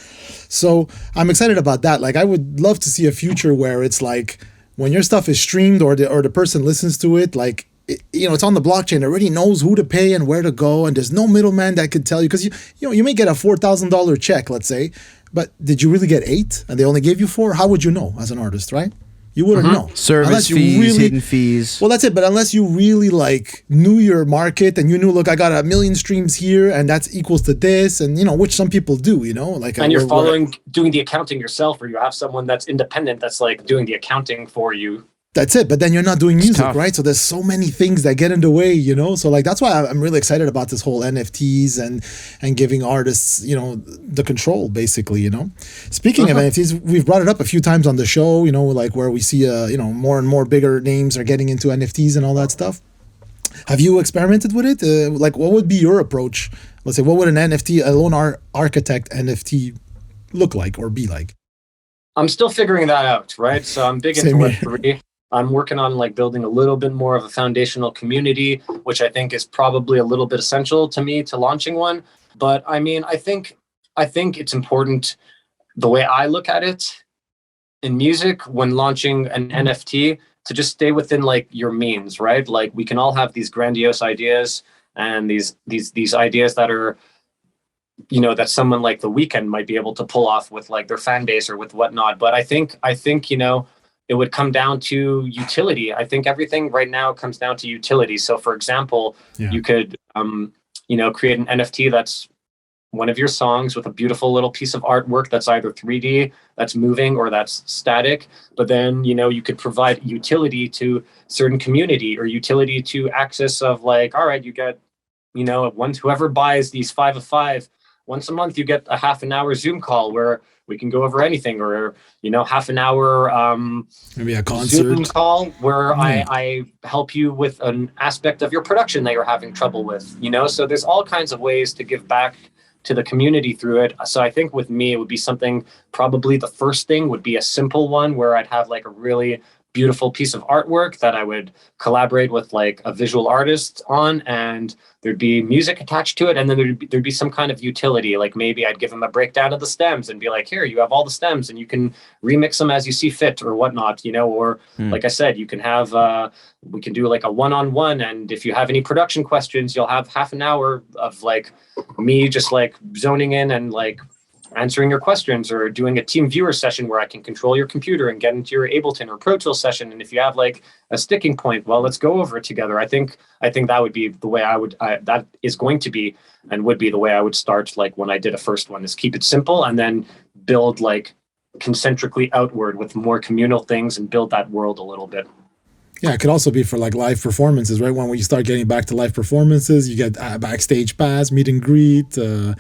So I'm excited about that. Like, I would love to see a future where it's like when your stuff is streamed or the person listens to it, like it's on the blockchain. It already knows who to pay and where to go, and there's no middleman that could tell you. Because you may get a $4,000 check, let's say, but did you really get 8 and they only gave you 4? How would you know as an artist, right? You wouldn't know.
Service fees, hidden fees.
Well, that's it. But unless you really like knew your market and you knew, look, I got 1 million streams here, and that's equals to this, and which some people do, like.
And you're doing the accounting yourself, or you have someone that's independent that's like doing the accounting for you.
That's it. But then you're not doing music, right? So there's so many things that get in the way, So like, that's why I'm really excited about this whole NFTs and giving artists, the control, basically, Speaking of NFTs, we've brought it up a few times on the show, like where we see, more and more bigger names are getting into NFTs and all that stuff. Have you experimented with it? Like, what would be your approach? Let's say, what would an NFT, a lone architect NFT look like or be like?
I'm still figuring that out, right? So I'm big into Web3. I'm working on like building a little bit more of a foundational community, which I think is probably a little bit essential to me to launching one. But I mean, I think it's important, the way I look at it in music when launching an NFT, to just stay within like your means, right? Like, we can all have these grandiose ideas and these ideas that are, that someone like The Weeknd might be able to pull off with like their fan base or with whatnot. But I think it would come down to utility. I think everything right now comes down to utility. So for example, you could, create an NFT that's one of your songs with a beautiful little piece of artwork that's either 3D, that's moving, or that's static. But then, you could provide utility to certain community, or utility to access of like, all right, you get, whoever buys these 5 of 5, once a month, you get a half an hour Zoom call where we can go over anything, or, half an hour
maybe a concert
Zoom call where I help you with an aspect of your production that you're having trouble with, so there's all kinds of ways to give back to the community through it. So I think with me, it would be something, probably the first thing would be a simple one where I'd have like a really beautiful piece of artwork that I would collaborate with like a visual artist on, and there'd be music attached to it, and then there'd be some kind of utility. Like maybe I'd give them a breakdown of the stems and be like, here, you have all the stems and you can remix them as you see fit or whatnot, you know, or like I said, you can have we can do like a one-on-one, and if you have any production questions, you'll have half an hour of like me just like zoning in and like answering your questions, or doing a team viewer session where I can control your computer and get into your Ableton or Pro Tools session. And if you have like a sticking point, well, let's go over it together. I think that would be the way that is going to be and would be the way I would start. Like when I did a first one, is keep it simple and then build like concentrically outward with more communal things and build that world a little bit.
Yeah, it could also be for like live performances, right? When you start getting back to live performances, you get backstage pass, meet and greet, listen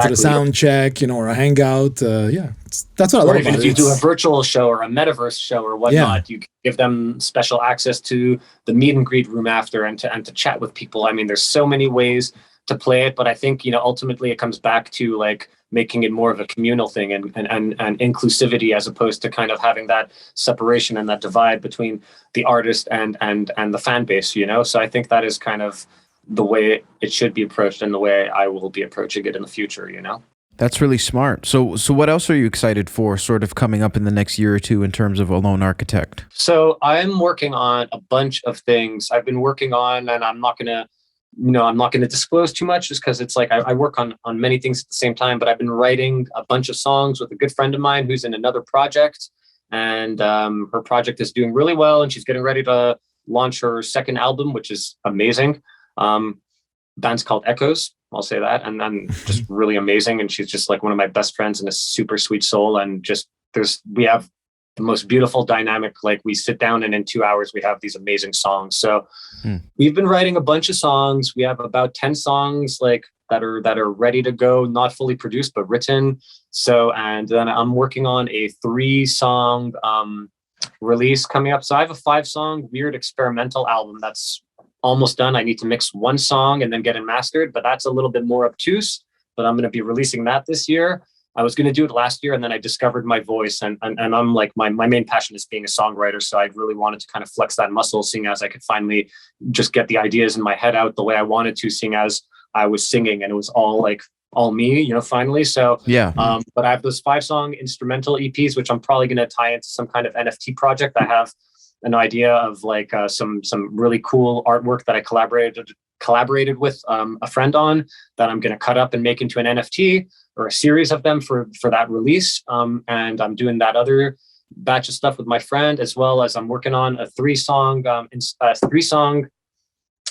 to the sound check, you know, or a hangout. That's what I love about it.
If you do a virtual show or a metaverse show or whatnot, you can give them special access to the meet and greet room after and to chat with people. I mean, there's so many ways to play it, but I think, you know, ultimately it comes back to like making it more of a communal thing and inclusivity, as opposed to kind of having that separation and that divide between the artist and the fan base, you know? So I think that is kind of the way it should be approached and the way I will be approaching it in the future, you know?
That's really smart. So what else are you excited for sort of coming up in the next year or two in terms of Alone Architect?
So I'm working on a bunch of things I've been working on, and I'm not going to disclose too much just because it's like I work on many things at the same time, but I've been writing a bunch of songs with a good friend of mine who's in another project, and her project is doing really well, and she's getting ready to launch her second album, which is amazing. Band's called Echoes, I'll say that, and then just really amazing, and she's just like one of my best friends and a super sweet soul, and just we have the most beautiful dynamic. Like we sit down and in 2 hours we have these amazing songs. So we've been writing a bunch of songs. We have about 10 songs like that are ready to go, not fully produced but written. So, and then I'm working on a 3-song release coming up. So I have a 5-song weird experimental album that's almost done. I need to mix 1 song and then get it mastered, but that's a little bit more obtuse, but I'm going to be releasing that this year. I was going to do it last year, and then I discovered my voice, and I'm like, my main passion is being a songwriter. So I really wanted to kind of flex that muscle, seeing as I could finally just get the ideas in my head out the way I wanted to, seeing as I was singing and it was all me, you know, finally. So, but I have those 5-song instrumental EPs, which I'm probably going to tie into some kind of NFT project. I have an idea of like some really cool artwork that I collaborated with a friend on that I'm going to cut up and make into an NFT or a series of them for that release. And I'm doing that other batch of stuff with my friend, as well as I'm working on a 3-song,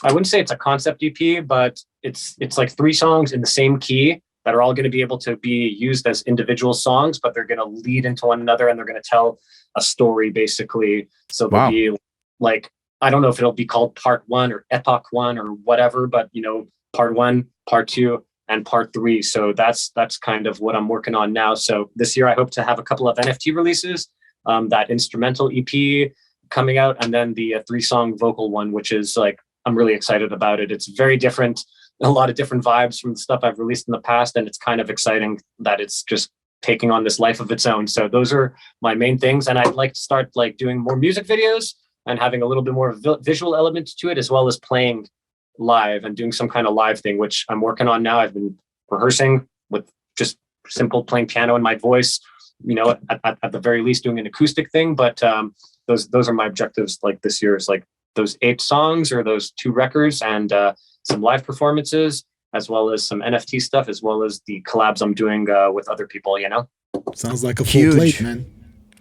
I wouldn't say it's a concept EP, but it's like 3 songs in the same key that are all going to be able to be used as individual songs, but they're going to lead into one another and they're going to tell a story basically. So they'll be like, I don't know if it'll be called part 1 or epoch 1 or whatever, but you know, part 1, part 2, and part 3. So that's kind of what I'm working on now. So this year I hope to have a couple of NFT releases, that instrumental EP coming out, and then the 3-song vocal one, which is like, I'm really excited about it. It's very different, a lot of different vibes from the stuff I've released in the past. And it's kind of exciting that it's just taking on this life of its own. So those are my main things. And I'd like to start like doing more music videos and having a little bit more visual element to it, as well as playing live and doing some kind of live thing, which I'm working on now. I've been rehearsing with just simple playing piano in my voice, you know, at the very least doing an acoustic thing. But those are my objectives. Like this year is like those 8 songs or those 2 records and some live performances, as well as some NFT stuff, as well as the collabs I'm doing with other people, you know?
Sounds like a full plate, man.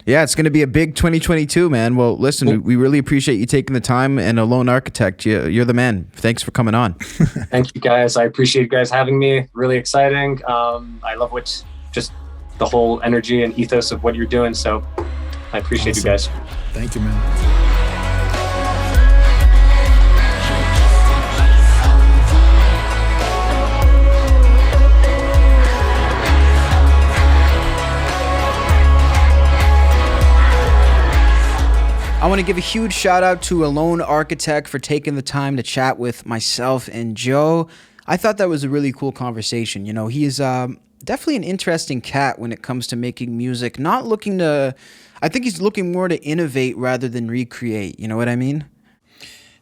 Yeah, it's going to be a big 2022, man. Well, listen, we really appreciate you taking the time, and Alone Architect, you're the man. Thanks for coming on.
Thank you, guys. I appreciate you guys having me. Really exciting. I love just the whole energy and ethos of what you're doing. So I appreciate you guys.
Thank you, man.
I want to give a huge shout out to Alone Architect for taking the time to chat with myself and Joe. I thought that was a really cool conversation. You know, he is definitely an interesting cat when it comes to making music, not looking to, I think he's looking more to innovate rather than recreate. You know what I mean?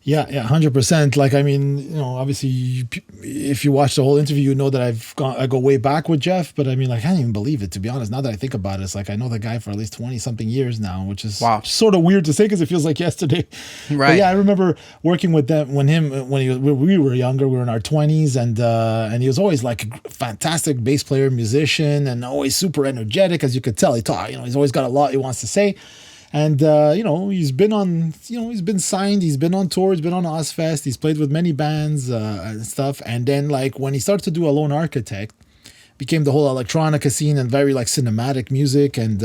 Yeah, 100%. Like, I mean, obviously, if you watch the whole interview, you know that I go way back with Jeff. But I mean, like, I can't even believe it, to be honest. Now that I think about it, it's like I know the guy for at least 20 something years now, which is sort of weird to say because it feels like yesterday.
Right.
But yeah, I remember working with them when we were younger. We were in our 20s, and he was always like a fantastic bass player, musician, and always super energetic, as you could tell. He's always got a lot he wants to say. And, he's been signed, he's been on tour, he's been on Ozfest, he's played with many bands and stuff. And then, like, when he started to do Alone Architect, became the whole electronica scene and very, like, cinematic music. And,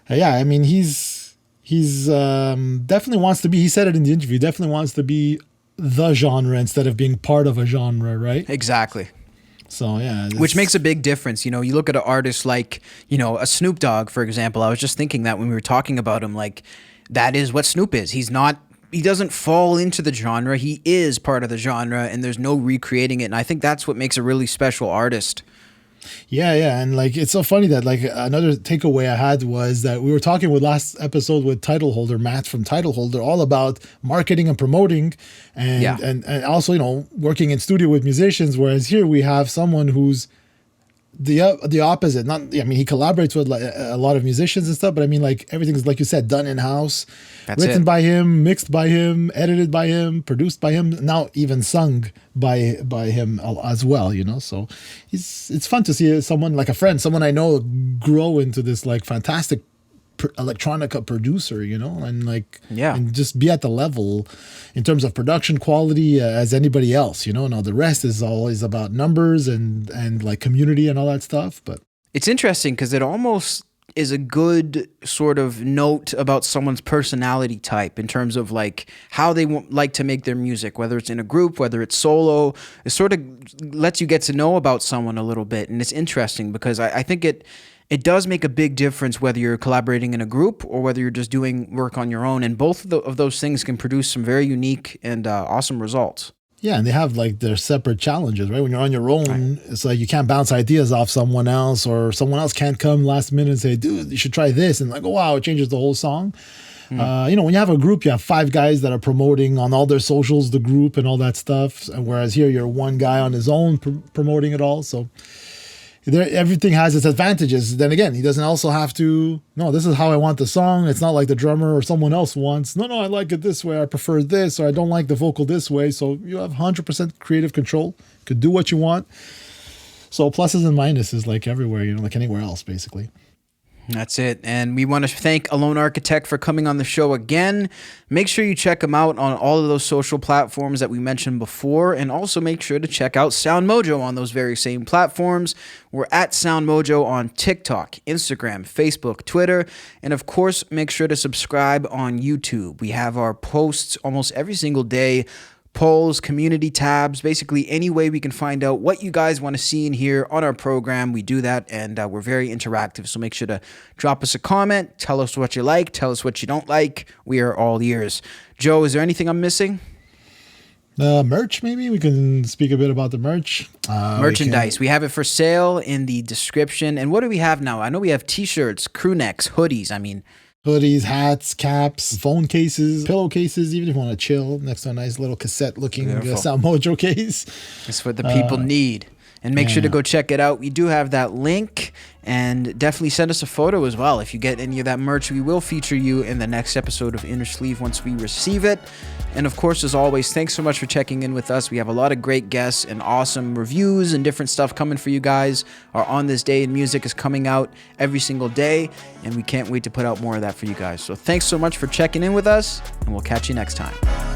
yeah, I mean, he's definitely wants to be, he said it in the interview, definitely wants to be the genre instead of being part of a genre, right?
Exactly.
So, yeah.
Which makes a big difference. You know, you look at an artist like, a Snoop Dogg, for example. I was just thinking that when we were talking about him, like, that is what Snoop is. He doesn't fall into the genre. He is part of the genre, and there's no recreating it. And I think that's what makes a really special artist.
Yeah. And like, it's so funny that like another takeaway I had was that we were talking with last episode with Title Holder, Matt from Title Holder, all about marketing and promoting and also, working in studio with musicians. Whereas here we have someone who's the opposite. He collaborates with like a lot of musicians and stuff, but I mean, like, everything's, like you said, done in house, written by him, mixed by him, edited by him, produced by him, now even sung by him as well. So it's fun to see someone like a friend, someone I know, grow into this like fantastic electronica producer, and like, and just be at the level in terms of production quality as anybody else. Now the rest is always about numbers and like community and all that stuff. But
it's interesting because it almost is a good sort of note about someone's personality type in terms of like how they like to make their music, whether it's in a group, whether it's solo. It sort of lets you get to know about someone a little bit, and it's interesting because I think it does make a big difference whether you're collaborating in a group or whether you're just doing work on your own. And both of those things can produce some very unique and awesome results.
Yeah, and they have like their separate challenges, right? When you're on your own, It's like you can't bounce ideas off someone else, or someone else can't come last minute and say, dude, you should try this. And like, oh, wow, it changes the whole song. When you have a group, you have 5 guys that are promoting on all their socials, the group and all that stuff. And whereas here, you're one guy on his own promoting it all. So everything has its advantages. Then again, he doesn't also have to, no, this is how I want the song. It's not like the drummer or someone else wants, no, I like it this way. I prefer this, or I don't like the vocal this way. So you have 100% creative control. You could do what you want. So pluses and minuses like everywhere, like anywhere else, basically.
That's it. And we want to thank Alone Architect for coming on the show again. Make sure you check him out on all of those social platforms that we mentioned before. And also make sure to check out SoundMojo on those very same platforms. We're at SoundMojo on TikTok, Instagram, Facebook, Twitter. And of course, make sure to subscribe on YouTube. We have our posts almost every single day. Polls, community tabs, basically any way we can find out what you guys want to see and hear on our program. We do that, and we're very interactive. So make sure to drop us a comment, tell us what you like, tell us what you don't like. We are all ears. Joe, is there anything I'm missing?
Merch, maybe we can speak a bit about the merch.
Merchandise. We have it for sale in the description. And what do we have now? I know we have t-shirts, crew necks, hoodies.
Hoodies, hats, caps, phone cases, pillowcases, even if you want to chill next to a nice little cassette-looking SoundMojo case.
It's what the people need. And make sure to go check it out. We do have that link, and definitely send us a photo as well. If you get any of that merch, we will feature you in the next episode of Innersleeve once we receive it. And of course, as always, thanks so much for checking in with us. We have a lot of great guests and awesome reviews and different stuff coming for you guys. Our On This Day in Music is coming out every single day, and we can't wait to put out more of that for you guys. So thanks so much for checking in with us, and we'll catch you next time.